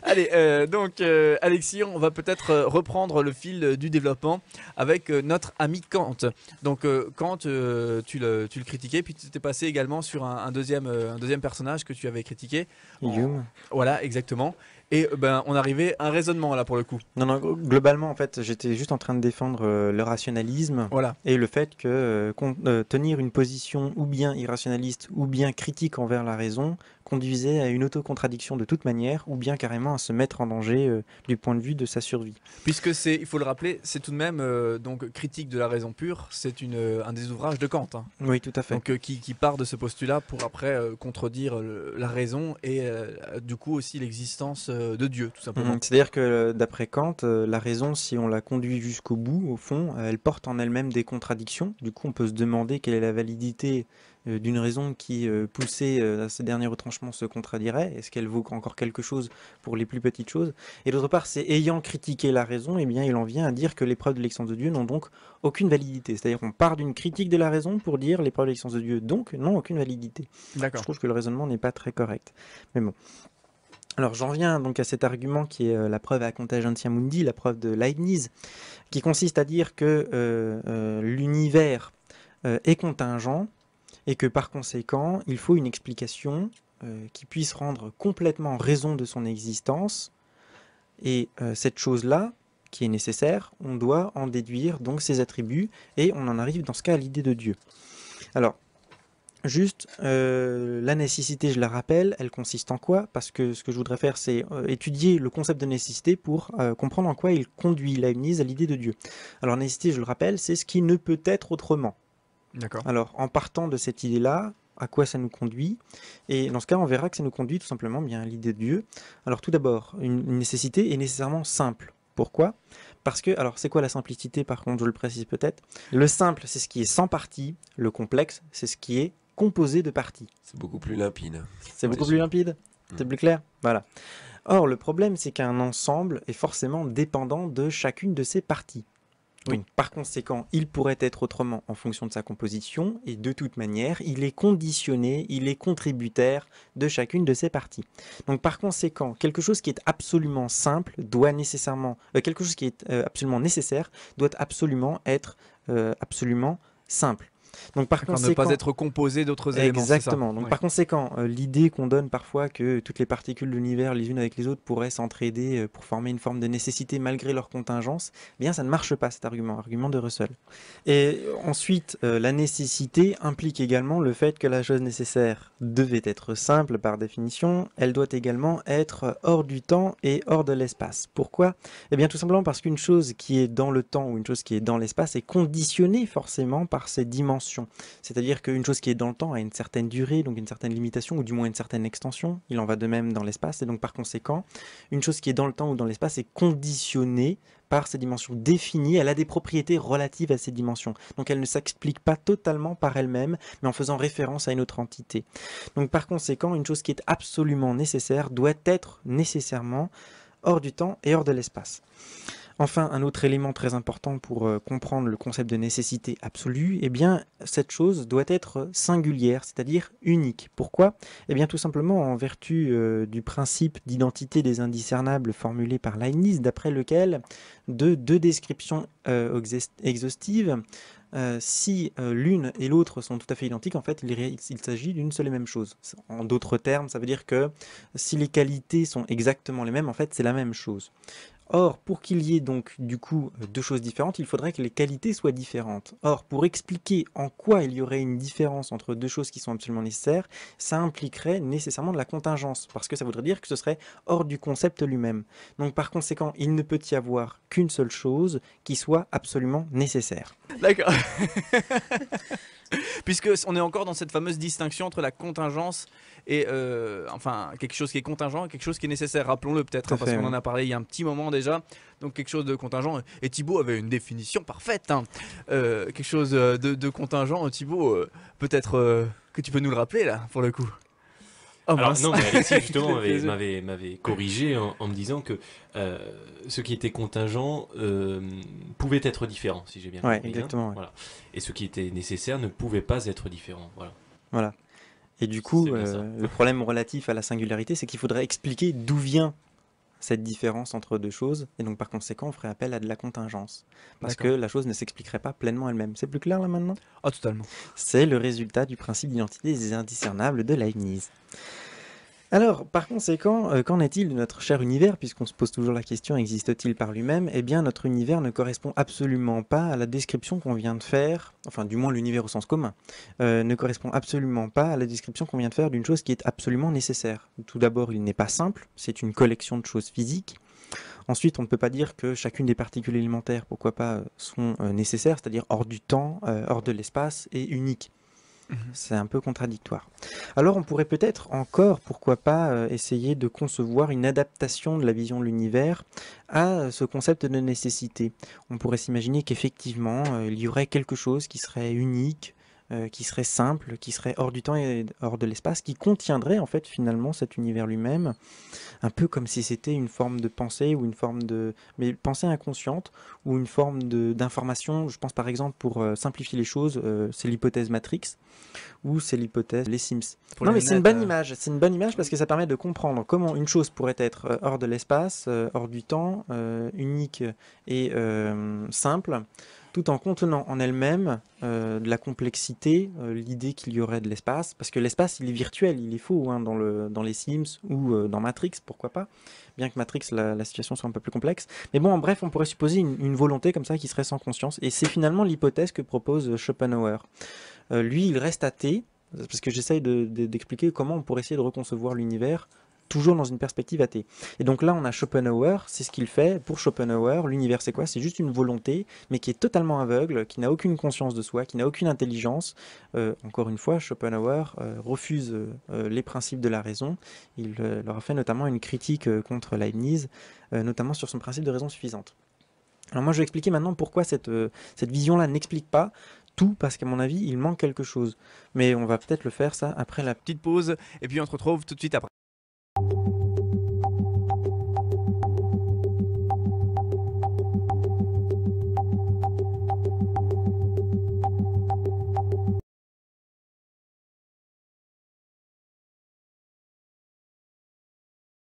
Allez, Alexis, on va peut-être reprendre le fil du développement avec notre ami Kant. Donc, Kant, tu le critiquais, puis tu t'es passé également sur un deuxième personnage que tu avais critiqué. Hume. Voilà, exactement. Et ben, on arrivait à un raisonnement là pour le coup. Non, non, globalement, en fait, j'étais juste en train de défendre le rationalisme Voilà. et le fait que tenir une position ou bien irrationaliste ou bien critique envers la raison conduisait à une autocontradiction de toute manière ou bien carrément à se mettre en danger du point de vue de sa survie. Puisque c'est, il faut le rappeler, c'est tout de même donc critique de la raison pure. C'est un des ouvrages de Kant. Hein. Oui, tout à fait. Donc qui part de ce postulat pour après contredire la raison et du coup aussi l'existence de Dieu, tout simplement. C'est-à-dire que d'après Kant, la raison, si on la conduit jusqu'au bout, au fond, elle porte en elle-même des contradictions. Du coup, on peut se demander quelle est la validité d'une raison qui, poussée à ses derniers retranchements, se contradirait. Est-ce qu'elle vaut encore quelque chose pour les plus petites choses? Et d'autre part, c'est ayant critiqué la raison, eh bien, il en vient à dire que les preuves de l'existence de Dieu n'ont donc aucune validité. C'est-à-dire qu'on part d'une critique de la raison pour dire les preuves de l'existence de Dieu, donc n'ont aucune validité. Je D'accord. trouve que le raisonnement n'est pas très correct. Mais bon. Alors j'en viens donc à cet argument qui est la preuve à contingentia mundi, la preuve de Leibniz, qui consiste à dire que l'univers est contingent et que par conséquent il faut une explication qui puisse rendre complètement raison de son existence, et cette chose-là qui est nécessaire, on doit en déduire donc ses attributs, et on en arrive dans ce cas à l'idée de Dieu. Alors juste, la nécessité, je la rappelle, elle consiste en quoi? Parce que ce que je voudrais faire, c'est étudier le concept de nécessité pour comprendre en quoi il conduit Leibniz à l'idée de Dieu. Alors nécessité, je le rappelle, c'est ce qui ne peut être autrement. D'accord. Alors en partant de cette idée-là, à quoi ça nous conduit? Et dans ce cas, on verra que ça nous conduit tout simplement bien à l'idée de Dieu. Alors tout d'abord, une nécessité est nécessairement simple. Pourquoi? Parce que, alors c'est quoi la simplicité par contre, je le précise peut-être. Le simple, c'est ce qui est sans partie. Le complexe, c'est ce qui est composé de parties. C'est beaucoup plus limpide. C'est beaucoup plus limpide? C'est plus clair? Voilà. Or, le problème, c'est qu'un ensemble est forcément dépendant de chacune de ses parties. Oui. Donc, par conséquent, il pourrait être autrement en fonction de sa composition, et de toute manière, il est conditionné, il est contributaire de chacune de ses parties. Donc, par conséquent, quelque chose qui est absolument simple doit nécessairement, quelque chose qui est absolument nécessaire doit absolument être absolument simple. Donc par conséquent, ne pas être composé d'autres éléments. exactement. Donc ouais. par conséquent, l'idée qu'on donne parfois que toutes les particules de l'univers, les unes avec les autres, pourraient s'entraider pour former une forme de nécessité malgré leur contingence, eh bien ça ne marche pas cet argument de Russell. Et ensuite, la nécessité implique également le fait que la chose nécessaire devait être simple par définition, elle doit également être hors du temps et hors de l'espace. Pourquoi? Eh bien tout simplement parce qu'une chose qui est dans le temps ou une chose qui est dans l'espace est conditionnée forcément par ses dimensions. C'est-à-dire qu'une chose qui est dans le temps a une certaine durée, donc une certaine limitation, ou du moins une certaine extension. Il en va de même dans l'espace, et donc par conséquent, une chose qui est dans le temps ou dans l'espace est conditionnée par ces dimensions définies, elle a des propriétés relatives à ces dimensions. Donc elle ne s'explique pas totalement par elle-même, mais en faisant référence à une autre entité. Donc par conséquent, une chose qui est absolument nécessaire doit être nécessairement hors du temps et hors de l'espace. Enfin, un autre élément très important pour comprendre le concept de nécessité absolue, eh bien, cette chose doit être singulière, c'est-à-dire unique. Pourquoi? Eh bien, tout simplement en vertu du principe d'identité des indiscernables formulé par Leibniz, d'après lequel de deux descriptions exhaustives, si l'une et l'autre sont tout à fait identiques, en fait, il s'agit d'une seule et même chose. En d'autres termes, ça veut dire que si les qualités sont exactement les mêmes, en fait, c'est la même chose. Or, pour qu'il y ait donc du coup deux choses différentes, il faudrait que les qualités soient différentes. Or, pour expliquer en quoi il y aurait une différence entre deux choses qui sont absolument nécessaires, ça impliquerait nécessairement de la contingence, parce que ça voudrait dire que ce serait hors du concept lui-même. Donc par conséquent, il ne peut y avoir qu'une seule chose qui soit absolument nécessaire. D'accord. Puisque on est encore dans cette fameuse distinction entre la contingence et enfin quelque chose qui est contingent et quelque chose qui est nécessaire, rappelons-le peut-être, parce qu'on en a parlé il y a un petit moment déjà. Donc quelque chose de contingent, et Thibaut avait une définition parfaite, hein. Quelque chose de contingent, Thibaut, peut-être que tu peux nous le rappeler là pour le coup. Oh, alors mince. Non, mais Alexis justement m'avait corrigé en me disant que ce qui était contingent pouvait être différent, si j'ai bien compris. Exactement. Hein. Voilà. Et ce qui était nécessaire ne pouvait pas être différent. Voilà. Et du coup, le problème relatif à la singularité, c'est qu'il faudrait expliquer d'où vient cette différence entre deux choses, et donc par conséquent on ferait appel à de la contingence, parce que la chose ne s'expliquerait pas pleinement elle-même. C'est plus clair là maintenant? Ah, totalement. C'est le résultat du principe d'identité des indiscernables de Leibniz. Alors, par conséquent, qu'en est-il de notre cher univers, puisqu'on se pose toujours la question, existe-t-il par lui-même? Eh bien, notre univers ne correspond absolument pas à la description qu'on vient de faire, enfin, du moins l'univers au sens commun, ne correspond absolument pas à la description qu'on vient de faire d'une chose qui est absolument nécessaire. Tout d'abord, il n'est pas simple, c'est une collection de choses physiques. Ensuite, on ne peut pas dire que chacune des particules élémentaires, pourquoi pas, sont nécessaires, c'est-à-dire hors du temps, hors de l'espace et uniques. C'est un peu contradictoire. Alors on pourrait peut-être encore, pourquoi pas, essayer de concevoir une adaptation de la vision de l'univers à ce concept de nécessité. On pourrait s'imaginer qu'effectivement, il y aurait quelque chose qui serait unique, qui serait simple, qui serait hors du temps et hors de l'espace, qui contiendrait en fait finalement cet univers lui-même, un peu comme si c'était une forme de pensée ou une forme de... mais pensée inconsciente ou une forme d'information. Je pense par exemple, pour simplifier les choses, c'est l'hypothèse Matrix ou c'est l'hypothèse les Sims. Non mais c'est une bonne image, c'est une bonne image parce que ça permet de comprendre comment une chose pourrait être hors de l'espace, hors du temps, unique et simple, tout en contenant en elle-même de la complexité, l'idée qu'il y aurait de l'espace, parce que l'espace il est virtuel, il est faux, hein, dans les Sims ou dans Matrix, pourquoi pas, bien que Matrix la situation soit un peu plus complexe. Mais bon, en bref, on pourrait supposer une volonté comme ça qui serait sans conscience, et c'est finalement l'hypothèse que propose Schopenhauer. Lui, il reste athée, parce que j'essaye d'expliquer comment on pourrait essayer de reconcevoir l'univers toujours dans une perspective athée. Et donc là, on a Schopenhauer, c'est ce qu'il fait. Pour Schopenhauer, l'univers, c'est quoi? C'est juste une volonté, mais qui est totalement aveugle, qui n'a aucune conscience de soi, qui n'a aucune intelligence. Encore une fois, Schopenhauer refuse les principes de la raison. Il leur a fait notamment une critique contre Leibniz, notamment sur son principe de raison suffisante. Alors moi, je vais expliquer maintenant pourquoi cette vision-là n'explique pas tout, parce qu'à mon avis, il manque quelque chose. Mais on va peut-être le faire, ça, après la petite pause, et puis on se retrouve tout de suite après.